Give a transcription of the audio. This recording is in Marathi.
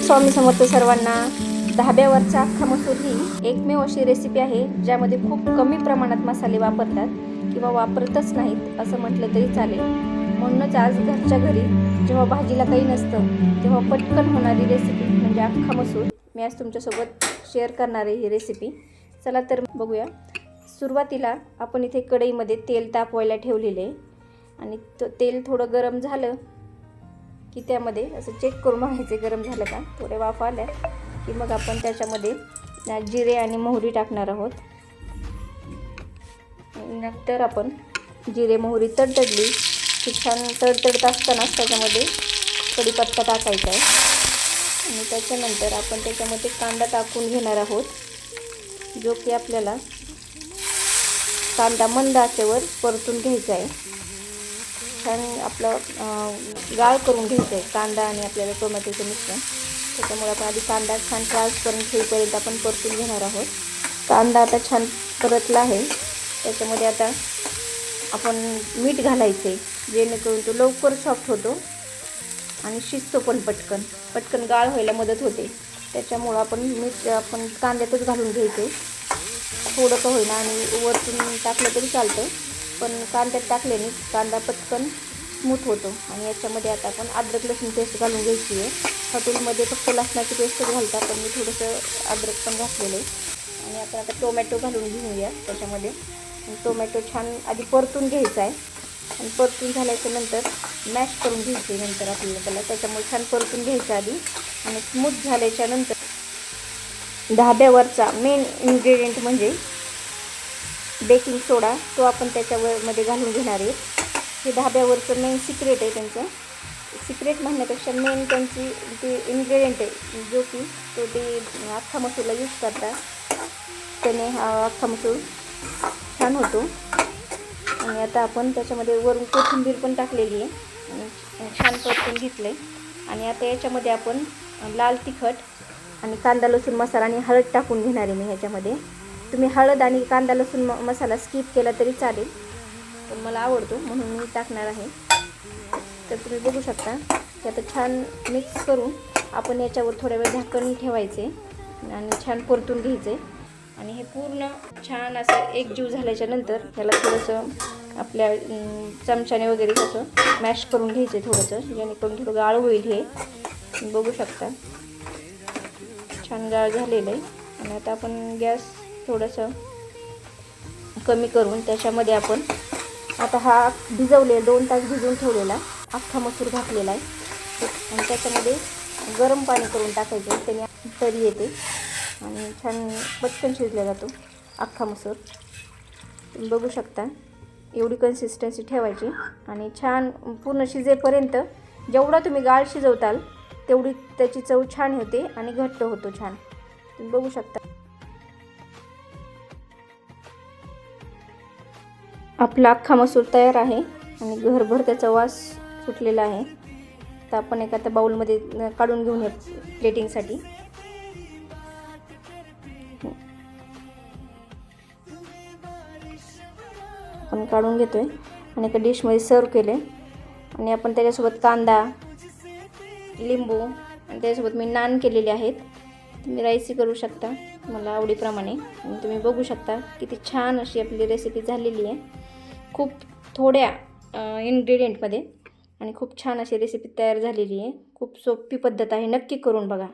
स्वामी समर्थ सर्वांना. धाब्यावरचा अख्खा मसूर ही एकमेव अशी रेसिपी आहे ज्यामध्ये खूप कमी प्रमाणात मसाले वापरतात किंवा वापरतच नाहीत असं म्हटलं तरी चालेल. म्हणूनच आज घरच्या घरी जेव्हा भाजीला काही नसतं तेव्हा पटकन होणारी रेसिपी म्हणजे अख्खा मसूर मी आज तुमच्यासोबत शेअर करणार आहे ही रेसिपी. चला तर बघूया. सुरुवातीला आपण इथे कढईमध्ये तेल तापवायला ठेवलेले आणि तेल थोडं गरम झालं की त्यामध्ये असं चेक करून बघायचे गरम झालं का. थोड्या वाफा आल्या की मग आपण त्याच्यामध्ये जिरे आणि मोहरी टाकणार आहोत. नंतर आपण जिरे मोहरी तडतडली की छान तडतडत असतानाच त्याच्यामध्ये कढीपत्ता टाकायचा आहे आणि त्याच्यानंतर आपण त्याच्यामध्ये कांदा टाकून घेणार आहोत, जो की आपल्याला कांदा मंद आचेवर परतून घ्यायचा आहे. छान आपलं गाळ करून घ्यायचं आहे कांदा आणि आपल्याला टोमॅटोचं मिश्रण. त्याच्यामुळे आपण आधी कांदा छान ट्रान्सपरंट होईपर्यंत आपण परतून घेणार आहोत. कांदा आता छान परतला आहे. त्याच्यामध्ये आता आपण मीठ घालायचं आहे जेणेकरून तो लवकर सॉफ्ट होतो आणि शिजतो पण पटकन गाळ व्हायला मदत होते. त्याच्यामुळं आपण मीठ आपण कांद्यातच घालून घ्यायचं थोडं का होईना आणि वरतून टाकलं तरी चालतं, पण कांद्यात टाकल्याने कांदा पटकन स्मूथ होतो. आणि याच्यामध्ये आता आपण अद्रक लसूण पेस्ट घालून घ्यायची आहे. हॉटेलमध्ये फक्त लसणाची पेस्टच घालतात, पण मी थोडंसं अद्रक पण घातलेलं आहे. आणि आपण आता टोमॅटो घालून घेऊया त्याच्यामध्ये. टोमॅटो छान आधी परतून घ्यायचा आहे आणि परतून झाल्याच्या नंतर मॅश करून घ्यायचे नंतर आपल्याला त्याच्यामुळे छान परतून घ्यायचं आधी. आणि स्मूथ झाल्याच्या नंतर धाब्यावरचा मेन इन्ग्रेडियंट म्हणजे बेकिंग सोडा, तो आपण त्याच्यामध्ये घालून घेणार आहे. हे धाब्यावरचं मेन सिक्रेट आहे. त्यांचं सिक्रेट म्हणण्यापेक्षा मेन त्यांची ते इन्ग्रेडियंट आहे, जो की तो ते अख्खा मसूरला यूज करतात. त्याने हा अख्खा मसूर छान होतो. आणि आता आपण त्याच्यामध्ये वरून कोथिंबीर पण टाकलेली आहे आणि छान परतून घेतलं आहे. आणि आता याच्यामध्ये आपण लाल तिखट आणि कांदा लसूण मसाला आणि हळद टाकून घेणार आहे मी ह्याच्यामध्ये. तुम्ही हळद आणि कांदा लसूण मसाला स्किप केला तरी चालेल, पण मला आवडतो म्हणून मी टाकणार आहे. तर तुम्ही बघू शकता की आता छान मिक्स करून आपण याच्यावर थोड्या वेळ झाकण ठेवायचे आणि छान परतून घ्यायचे. आणि हे पूर्ण छान असं एकजीव झाल्याच्या नंतर ह्याला थोडंसं आपल्या चमच्याने वगैरे कसं मॅश करून घ्यायचे थोडंसं, जेणेकरून थोडं गाळ होईल. हे बघू शकता छान गाळ झालेलं आहे. आणि आता आपण गॅस थोडंसं कमी करून त्याच्यामध्ये आपण आता हा भिजवले 2 तास भिजवून ठेवलेला अख्खा मसूर घातलेला आहे आणि त्याच्यामध्ये गरम पाणी करून टाकायचं, त्याने तरी येते आणि छान पटकन शिजला जातो अख्खा मसूर. तुम्ही बघू शकता एवढी कन्सिस्टन्सी ठेवायची आणि छान पूर्ण शिजेपर्यंत जेवढा तुम्ही गाळ शिजवताल तेवढी त्याची चव छान होते आणि घट्ट होतो छान. तुम्ही बघू शकता आपला अख्खा मसूर तयार आहे आणि घरभर त्याचा वास सुटलेला आहे. तर आपण एका बाउलमध्ये काढून घेऊन प्लेटिंगसाठी. आपण काढून घेतोय आणि एका डिशमध्ये सर्व केले. आणि आपण त्याच्यासोबत कांदा, लिंबू आणि त्याच्यासोबत मी नान केलेले आहेत. तुम्ही राईसही करू शकता मला आवडीप्रमाणे. आणि तुम्ही बघू शकता किती छान अशी आपली रेसिपी झालेली आहे, खूप थोड्या इन्ग्रेडियंटमध्ये आणि खूप छान अशी रेसिपी तयार झालेली आहे. खूप सोपी पद्धत आहे, नक्की करून बघा.